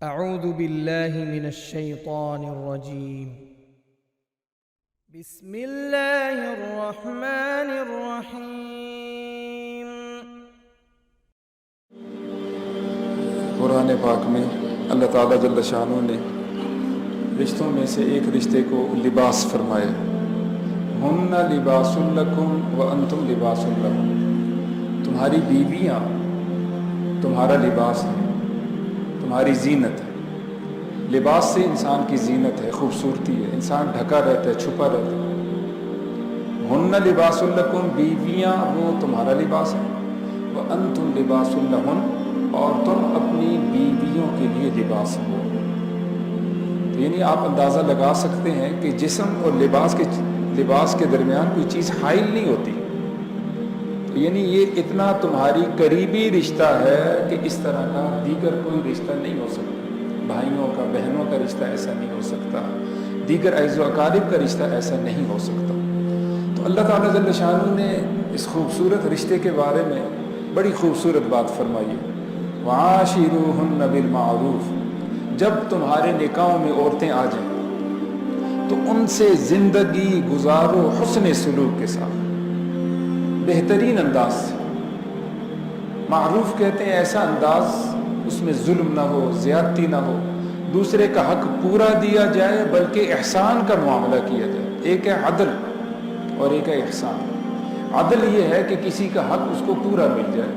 اعوذ باللہ من الشیطان الرجیم بسم اللہ الرحمن الرحیم۔ قرآن پاک میں اللہ تعالیٰ جل شانہ نے رشتوں میں سے ایک رشتے کو لباس فرمایا، ہن لباس لکم وانتم لباس لہم۔ تمہاری بیویاں تمہارا لباس ہے، تمہاری زینت ہے۔ لباس سے انسان کی زینت ہے، خوبصورتی ہے، انسان ڈھکا رہتا ہے، چھپا رہتا ہے۔ ہن لباس لکم، بیویاں وہ تمہارا لباس ہے، وانتم لباس لہن، اور تم اپنی بیویوں کے لیے لباس ہو۔ یعنی آپ اندازہ لگا سکتے ہیں کہ جسم اور لباس کے درمیان کوئی چیز حائل نہیں ہوتی، یعنی یہ اتنا تمہاری قریبی رشتہ ہے کہ اس طرح کا دیگر کوئی رشتہ نہیں ہو سکتا۔ بھائیوں کا، بہنوں کا رشتہ ایسا نہیں ہو سکتا، دیگر اعز و اقارب کا رشتہ ایسا نہیں ہو سکتا۔ تو اللہ تعالیٰ جل شانہ نے اس خوبصورت رشتے کے بارے میں بڑی خوبصورت بات فرمائی ہے، وعاشروہن بالمعروف۔ جب تمہارے نکاحوں میں عورتیں آ جائیں تو ان سے زندگی گزارو حسن سلوک کے ساتھ، بہترین انداز سے۔ معروف کہتے ہیں ایسا انداز اس میں ظلم نہ ہو، زیادتی نہ ہو، دوسرے کا حق پورا دیا جائے بلکہ احسان کا معاملہ کیا جائے۔ ایک ہے عدل اور ایک ہے احسان۔ عدل یہ ہے کہ کسی کا حق اس کو پورا مل جائے،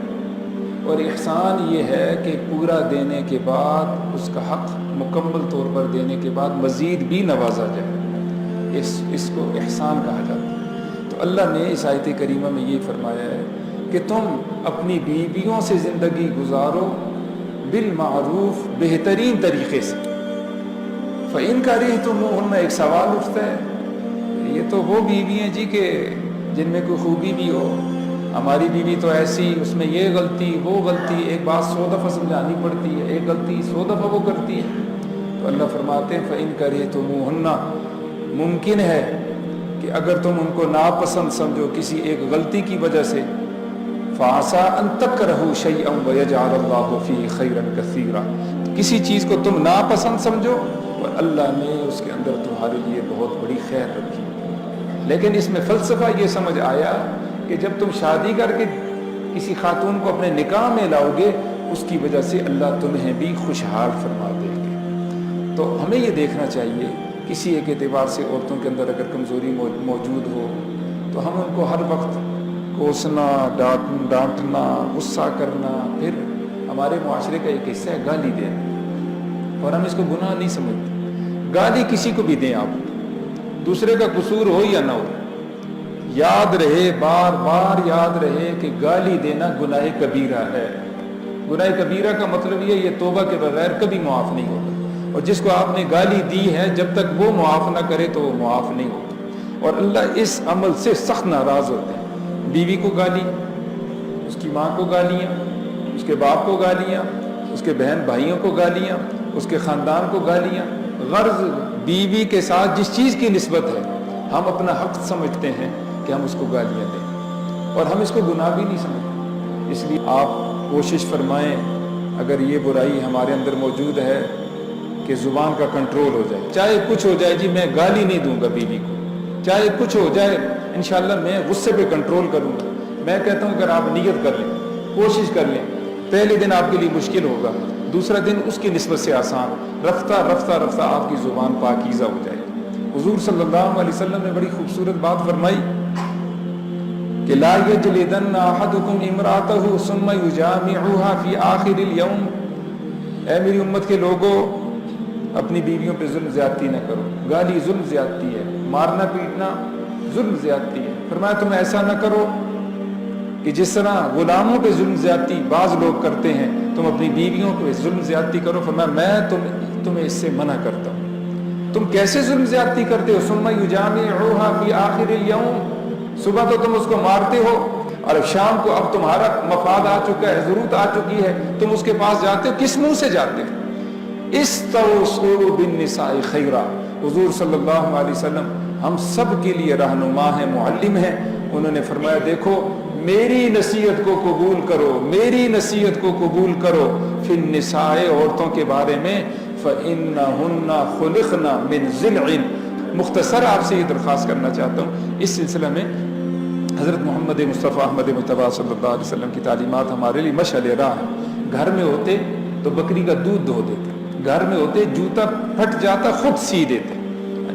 اور احسان یہ ہے کہ پورا دینے کے بعد اس کا حق مکمل طور پر دینے کے بعد مزید بھی نوازا جائے، اس کو احسان کہا جاتا ہے۔ تو اللہ نے اس آیت کریمہ میں یہ فرمایا ہے کہ تم اپنی بیویوں سے زندگی گزارو بالمعروف، بہترین طریقے سے۔ فَإِنْ كَرِهْتُمُوهُنَّ، ایک سوال اٹھتا ہے، یہ تو وہ بیوی ہیں جی کہ جن میں کوئی خوبی بھی ہو، ہماری بیوی تو ایسی، اس میں یہ غلطی وہ غلطی، ایک بات 100 دفعہ سمجھانی پڑتی ہے، ایک غلطی 100 دفعہ وہ کرتی ہے۔ تو اللہ فرماتے ہیں فَإِنْ كَرِهْتُمُوهُنَّ، ممکن ہے کہ اگر تم ان کو ناپسند سمجھو کسی ایک غلطی کی وجہ سے، فَعَسَىٰ أَن تَكْرَهُوا شَيْئًا وَيَجْعَلَ اللَّهُ فِيهِ خَيْرًا كَثِيرًا، کسی چیز کو تم ناپسند سمجھو اور اللہ نے اس کے اندر تمہارے لیے بہت بڑی خیر رکھی۔ لیکن اس میں فلسفہ یہ سمجھ آیا کہ جب تم شادی کر کے کسی خاتون کو اپنے نکاح میں لاؤ گے، اس کی وجہ سے اللہ تمہیں بھی خوشحال فرما دے گے۔ تو ہمیں یہ دیکھنا چاہیے کسی ایک اعتبار سے عورتوں کے اندر اگر کمزوری موجود ہو تو ہم ان کو ہر وقت کوسنا، ڈانٹنا، غصہ کرنا، پھر ہمارے معاشرے کا ایک حصہ ہے گالی دینا، اور ہم اس کو گناہ نہیں سمجھتے۔ گالی کسی کو بھی دیں آپ، دوسرے کا قصور ہو یا نہ ہو، یاد رہے، بار بار یاد رہے کہ گالی دینا گناہ کبیرہ ہے۔ گناہ کبیرہ کا مطلب یہ توبہ کے بغیر کبھی معاف نہیں ہوگا، اور جس کو آپ نے گالی دی ہے جب تک وہ معاف نہ کرے تو وہ معاف نہیں ہوگا، اور اللہ اس عمل سے سخت ناراض ہوتے ہیں۔ بیوی کو گالی، اس کی ماں کو گالیاں، اس کے باپ کو گالیاں، اس کے بہن بھائیوں کو گالیاں، اس کے خاندان کو گالیاں۔ غرض بیوی کے ساتھ جس چیز کی نسبت ہے ہم اپنا حق سمجھتے ہیں کہ ہم اس کو گالیاں دیں، اور ہم اس کو گناہ بھی نہیں سمجھتے۔ اس لیے آپ کوشش فرمائیں اگر یہ برائی ہمارے اندر موجود ہے کہ زبان کا کنٹرول ہو جائے، چاہے کچھ ہو جائے جی، میں گالی نہیں دوں گا بیوی کو، چاہے کچھ ہو جائے انشاءاللہ میں غصے پہ کنٹرول کروں گا۔ میں کہتا ہوں اگر آپ نیت کر لیں، کوشش کر لیں، پہلے دن آپ کے لیے مشکل ہوگا، دوسرا دن اس کی نسبت سے آسان، رفتہ رفتہ رفتہ آپ کی زبان پاکیزہ ہو جائے۔ حضور صلی اللہ علیہ وسلم نے بڑی خوبصورت بات فرمائی کہ لا یجلدن احدکم امرأتہ ثم یجامعها فی آخر اليوم، اے میری امت کے لوگوں اپنی بیویوں پہ ظلم زیادتی نہ کرو۔ گالی ظلم زیادتی ہے، مارنا پیٹنا ظلم زیادتی ہے۔ فرمایا تم ایسا نہ کرو کہ جس طرح غلاموں پہ ظلم زیادتی بعض لوگ کرتے ہیں تم اپنی بیویوں پہ ظلم زیادتی کرو۔ فرمایا میں تمہیں اس سے منع کرتا ہوں۔ تم کیسے ظلم زیادتی کرتے ہو؟ ثم یجامعها فی آخر اليوم، صبح تو تم اس کو مارتے ہو اور شام کو اب تمہارا مفاد آ چکا ہے، ضرورت آ چکی ہے، تم اس کے پاس جاتے ہو، کس منہ سے جاتے ہو؟ استوصوا بالنساء خیرا، حضور صلی اللہ علیہ وسلم ہم سب کے لیے رہنما ہیں، معلم ہیں۔ انہوں نے فرمایا دیکھو میری نصیحت کو قبول کرو، میری نصیحت کو قبول کرو. فی النساء، عورتوں کے بارے میں، فإنہن خلقن من ضلع. مختصر آپ سے یہ درخواست کرنا چاہتا ہوں، اس سلسلے میں حضرت محمد مصطفیٰ احمد مجتبیٰ صلی اللہ علیہ وسلم کی تعلیمات ہمارے لیے مشعل راہ ہیں. گھر میں ہوتے تو بکری کا دودھ دھو دیتے، گھر میں ہوتے جوتا پھٹ جاتا خود سی دیتے.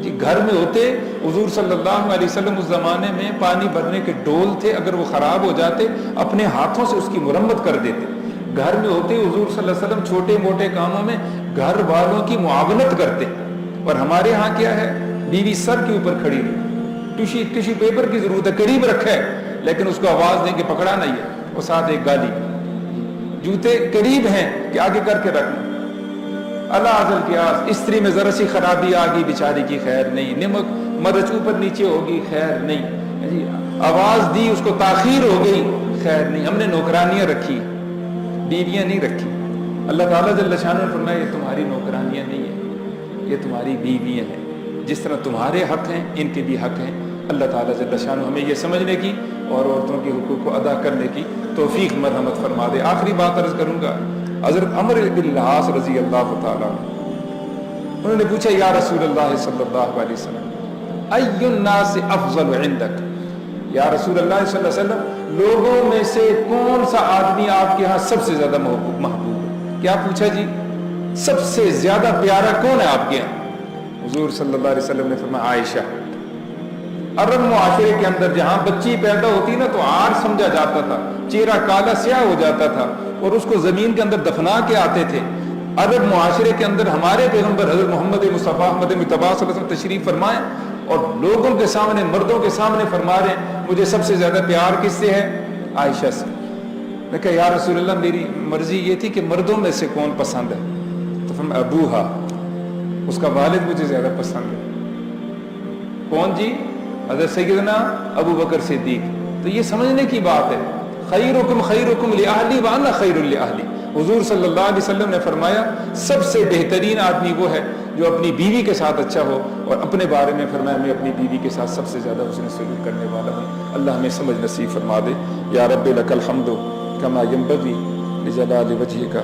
جی گھر میں ہوتے حضور صلی اللہ علیہ وسلم اس زمانے میں پانی بھرنے کے ڈول تھے، اگر وہ خراب ہو جاتے اپنے ہاتھوں سے اس کی مرمت کر دیتے. گھر میں ہوتے حضور صلی اللہ علیہ وسلم چھوٹے موٹے کاموں میں گھر والوں کی معاونت کرتے. اور ہمارے ہاں کیا ہے، بیوی سر کے اوپر کھڑی ہے، ٹشو پیپر کی ضرورت ہے، قریب رکھا ہے، لیکن اس کو آواز دیں کہ پکڑا نہیں ہے، اور ساتھ ایک گالی. جوتے قریب ہیں کہ آگے کر کے رکھنا. اللہ عزل قیاس، استری میں ذرا سی خرابی آ گئی بیچاری کی خیر نہیں، نمک مرچ اوپر نیچے ہوگی خیر نہیں، آواز دی اس کو تاخیر ہو گئی خیر نہیں. ہم نے نوکرانیاں رکھی، بیویاں نہیں رکھی. اللہ تعالیٰ جل شانہ نے فرمایا یہ تمہاری نوکرانیاں نہیں ہیں، یہ تمہاری بیویاں ہیں. جس طرح تمہارے حق ہیں ان کے بھی حق ہیں. اللہ تعالیٰ جل شانہ ہمیں یہ سمجھنے کی اور عورتوں کے حقوق کو ادا کرنے کی توفیق مرحمت فرما دے. آخری بات عرض کروں گا، حضرت عمرو بن العاص رضی اللہ تعالیٰ انہوں نے پوچھا یا رسول اللہ صلی اللہ علیہ وسلم ای الناس افضل عندک، یا رسول اللہ صلی اللہ علیہ وسلم لوگوں میں سے کون سا آدمی آپ کے ہاں سب سے زیادہ محبوب ہے؟ کیا پوچھا جی؟ سب سے زیادہ پیارا کون ہے آپ کے ہاں؟ حضور صلی اللہ علیہ وسلم نے فرمایا عائشہ. عرب معاشرے کے اندر جہاں بچی پیدا ہوتی نا تو عار سمجھا جاتا تھا، چہرہ کالا سیاہ ہو جاتا تھا اور اس کو زمین کے اندر دفنا کے آتے تھے. عرب معاشرے کے اندر ہمارے پیغمبر حضرت محمد مصطفیٰ احمد مجتبیٰ صلی اللہ علیہ وسلم تشریف فرمائے اور لوگوں کے سامنے، مردوں کے سامنے فرما رہے ہیں مجھے سب سے زیادہ پیار کس سے ہے؟ عائشہ سے. میں کہا یا رسول اللہ میری مرضی یہ تھی کہ مردوں میں سے کون پسند ہے؟ تو فرمایا ابوہا، اس کا والد مجھے زیادہ پسند ہے. کون جی؟ حضرت سیدنا ابو بکر صدیق. تو یہ سمجھنے کی بات ہے، خیرکم خیرکم لأہلی وانا خیر لأہلی. حضور صلی اللہ علیہ وسلم نے فرمایا سب سے بہترین آدمی وہ ہے جو اپنی بیوی کے ساتھ اچھا ہو، اور اپنے بارے میں فرمایا میں اپنی بیوی کے ساتھ سب سے زیادہ حسن سلوک کرنے والا ہوں. اللہ ہمیں سمجھ نصیب فرما دے. یا رب لک الحمد کما ینبغی لجلال وجہک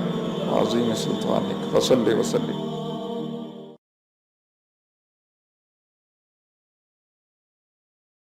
وعظیم سلطانک وصلی وسلم.